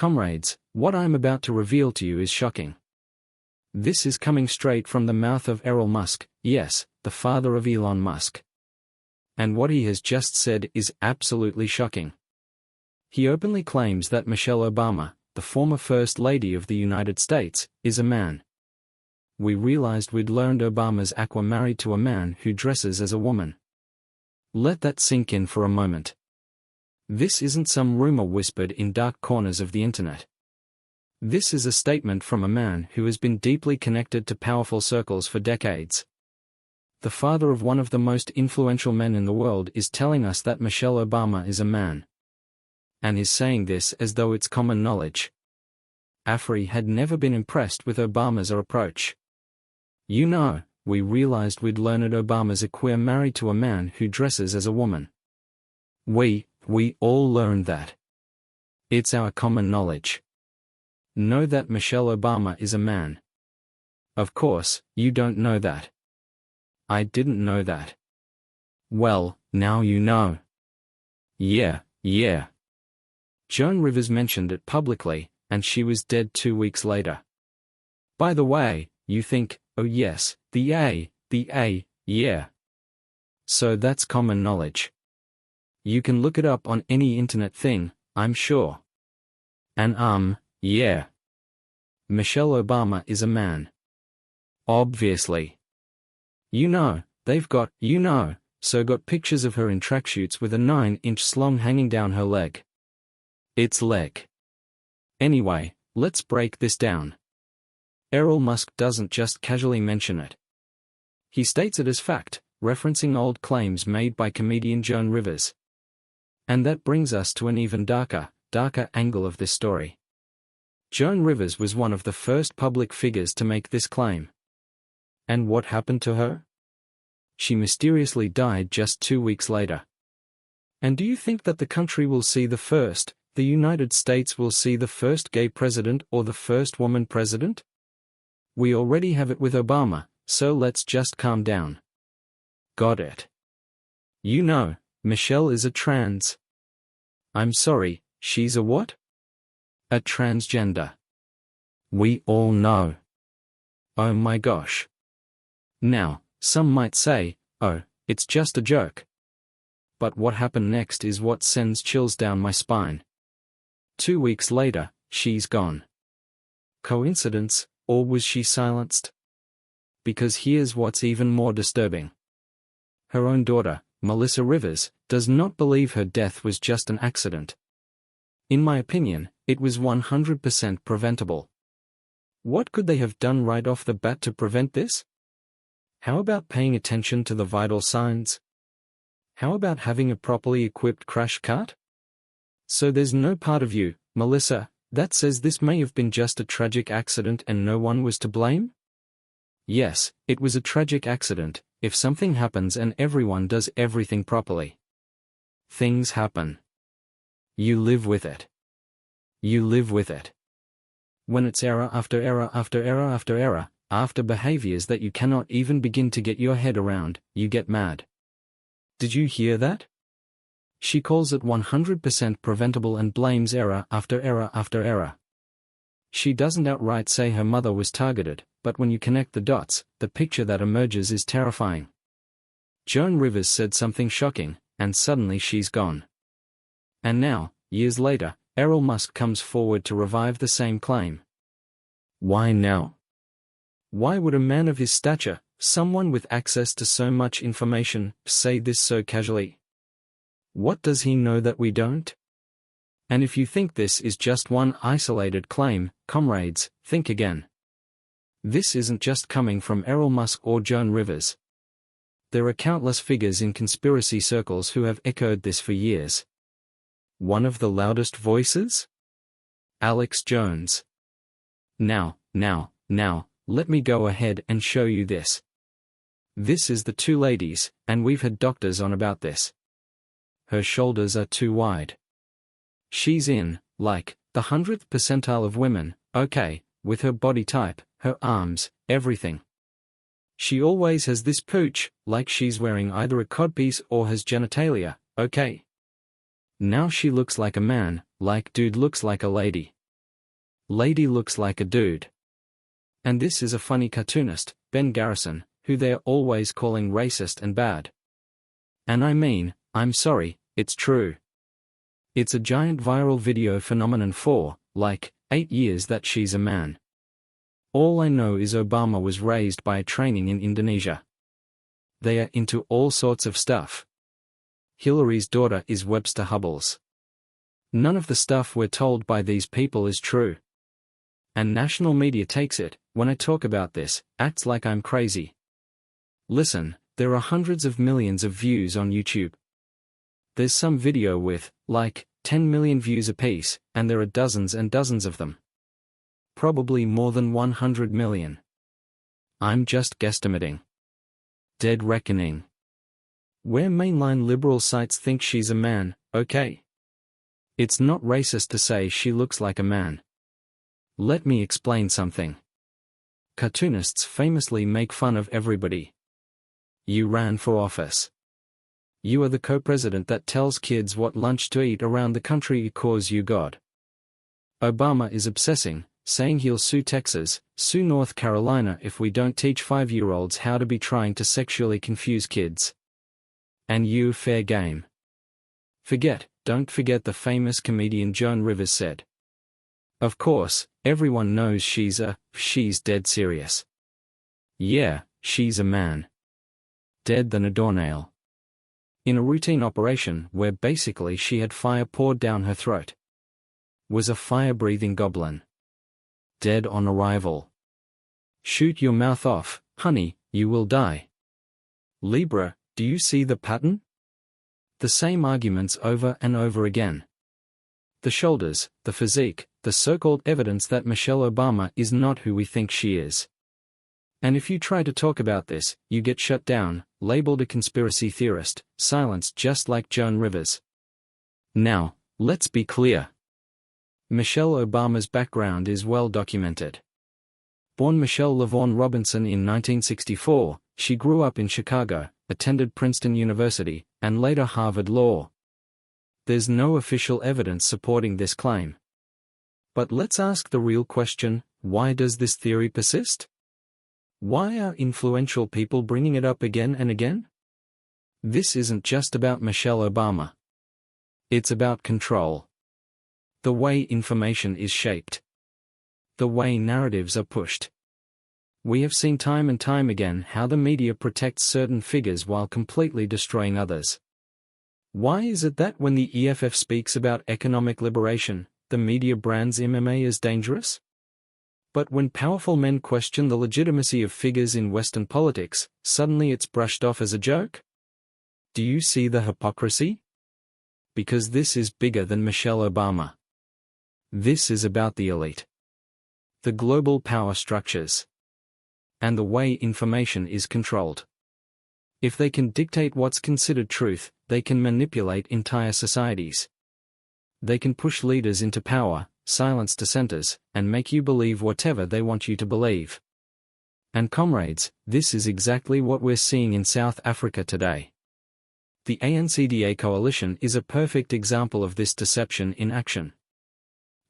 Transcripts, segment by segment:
Comrades, what I'm about to reveal to you is shocking. This is coming straight from the mouth of Elon Musk, yes, the father of Elon Musk. And what he has just said is absolutely shocking. He openly claims that Michelle Obama, the former First Lady of the United States, is a man. We realized we'd learned Obama's Aqua married to a man who dresses as a woman. Let that sink in for a moment. This isn't some rumor whispered in dark corners of the internet. This is a statement from a man who has been deeply connected to powerful circles for decades. The father of one of the most influential men in the world is telling us that Michelle Obama is a man. And is saying this as though it's common knowledge. Afri had never been impressed with Obama's approach. We realized we'd learned Obama's a queer married to a man who dresses as a woman. We all learned that. It's our common knowledge. Know that Michelle Obama is a man. Of course, you don't know that. I didn't know that. Well, now you know. Yeah. Joan Rivers mentioned it publicly, and she was dead 2 weeks later. By the way, you think, oh yes, yeah. So that's common knowledge. You can look it up on any internet thing, I'm sure. And yeah. Michelle Obama is a man. Obviously. They've got pictures of her in tracksuits with a 9-inch slong hanging down her leg. It's leg. Anyway, let's break this down. Elon Musk doesn't just casually mention it. He states it as fact, referencing old claims made by comedian Joan Rivers. And that brings us to an even darker angle of this story. Joan Rivers was one of the first public figures to make this claim. And what happened to her? She mysteriously died just 2 weeks later. And do you think that the country will see the United States will see the first gay president or the first woman president? We already have it with Obama, so let's just calm down. Got it. Michelle is a trans. I'm sorry, she's a what? A transgender. We all know. Oh my gosh. Now, some might say, oh, it's just a joke. But what happened next is what sends chills down my spine. 2 weeks later, she's gone. Coincidence, or was she silenced? Because here's what's even more disturbing. Her own daughter, Melissa Rivers, does not believe her death was just an accident. In my opinion, it was 100% preventable. What could they have done right off the bat to prevent this? How about paying attention to the vital signs? How about having a properly equipped crash cart? So there's no part of you, Melissa, that says this may have been just a tragic accident and no one was to blame? Yes, it was a tragic accident, if something happens and everyone does everything properly. Things happen. You live with it. When it's error after error after error after error, after behaviors that you cannot even begin to get your head around, you get mad. Did you hear that? She calls it 100% preventable and blames error after error after error. She doesn't outright say her mother was targeted, but when you connect the dots, the picture that emerges is terrifying. Joan Rivers said something shocking, and suddenly she's gone. And now, years later, Elon Musk comes forward to revive the same claim. Why now? Why would a man of his stature, someone with access to so much information, say this so casually? What does he know that we don't? And if you think this is just one isolated claim, comrades, think again. This isn't just coming from Elon Musk or Joan Rivers. There are countless figures in conspiracy circles who have echoed this for years. One of the loudest voices? Alex Jones. Now, let me go ahead and show you this. This is the two ladies, and we've had doctors on about this. Her shoulders are too wide. She's in, like, the 100th percentile of women, okay, with her body type, her arms, everything. She always has this pooch, like she's wearing either a codpiece or has genitalia, okay. Now she looks like a man, like dude looks like a lady. Lady looks like a dude. And this is a funny cartoonist, Ben Garrison, who they're always calling racist and bad. And I mean, I'm sorry, it's true. It's a giant viral video phenomenon for, like, 8 years that she's a man. All I know is Obama was raised by a training in Indonesia. They are into all sorts of stuff. Hillary's daughter is Webster Hubbell's. None of the stuff we're told by these people is true. And national media takes it, when I talk about this, acts like I'm crazy. Listen, there are hundreds of millions of views on YouTube. There's some video with, like, 10 million views apiece, and there are dozens and dozens of them. Probably more than 100 million. I'm just guesstimating. Dead reckoning. Where mainline liberal sites think she's a man, okay. It's not racist to say she looks like a man. Let me explain something. Cartoonists famously make fun of everybody. You ran for office. You are the co-president that tells kids what lunch to eat around the country because you God. Obama is obsessing, saying he'll sue Texas, sue North Carolina if we don't teach 5-year-olds how to be trying to sexually confuse kids. And you fair game. Don't forget the famous comedian Joan Rivers said. Of course, everyone knows she's dead serious. Yeah, she's a man. Dead than a doornail. In a routine operation where basically she had fire poured down her throat. Was a fire-breathing goblin. Dead on arrival. Shoot your mouth off, honey, you will die. Libra, do you see the pattern? The same arguments over and over again. The shoulders, the physique, the so-called evidence that Michelle Obama is not who we think she is. And if you try to talk about this, you get shut down, labeled a conspiracy theorist, silenced just like Joan Rivers. Now, let's be clear. Michelle Obama's background is well documented. Born Michelle LaVaughn Robinson in 1964, she grew up in Chicago, attended Princeton University, and later Harvard Law. There's no official evidence supporting this claim. But let's ask the real question, why does this theory persist? Why are influential people bringing it up again and again? This isn't just about Michelle Obama. It's about control. The way information is shaped. The way narratives are pushed. We have seen time and time again how the media protects certain figures while completely destroying others. Why is it that when the EFF speaks about economic liberation, the media brands MMA as dangerous? But when powerful men question the legitimacy of figures in Western politics, suddenly it's brushed off as a joke? Do you see the hypocrisy? Because this is bigger than Michelle Obama. This is about the elite. The global power structures. And the way information is controlled. If they can dictate what's considered truth, they can manipulate entire societies. They can push leaders into power, silence dissenters, and make you believe whatever they want you to believe. And comrades, this is exactly what we're seeing in South Africa today. The ANC coalition is a perfect example of this deception in action.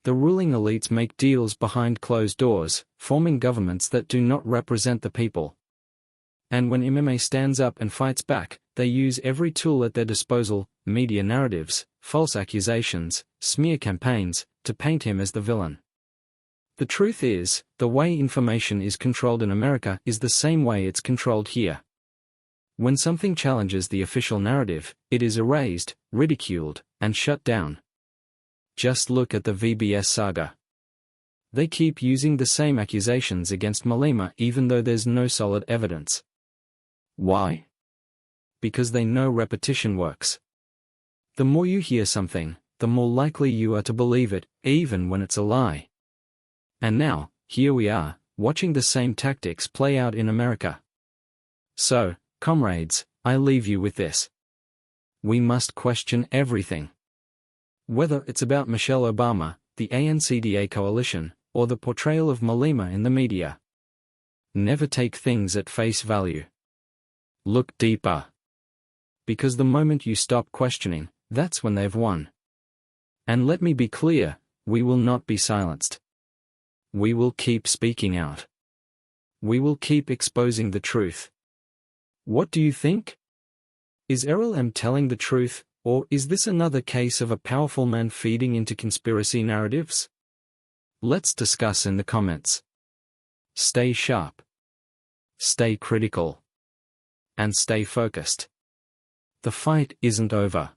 The ruling elites make deals behind closed doors, forming governments that do not represent the people. And when MMA stands up and fights back, they use every tool at their disposal, media narratives, false accusations, smear campaigns, to paint him as the villain. The truth is, the way information is controlled in America is the same way it's controlled here. When something challenges the official narrative, it is erased, ridiculed, and shut down. Just look at the VBS saga. They keep using the same accusations against Malema even though there's no solid evidence. Why? Because they know repetition works. The more you hear something, the more likely you are to believe it, even when it's a lie. And now, here we are, watching the same tactics play out in America. So, comrades, I leave you with this. We must question everything. Whether it's about Michelle Obama, the ANC coalition, or the portrayal of Malema in the media. Never take things at face value. Look deeper. Because the moment you stop questioning, that's when they've won. And let me be clear, we will not be silenced. We will keep speaking out. We will keep exposing the truth. What do you think? Is Errol M telling the truth, or is this another case of a powerful man feeding into conspiracy narratives? Let's discuss in the comments. Stay sharp. Stay critical. And stay focused. The fight isn't over.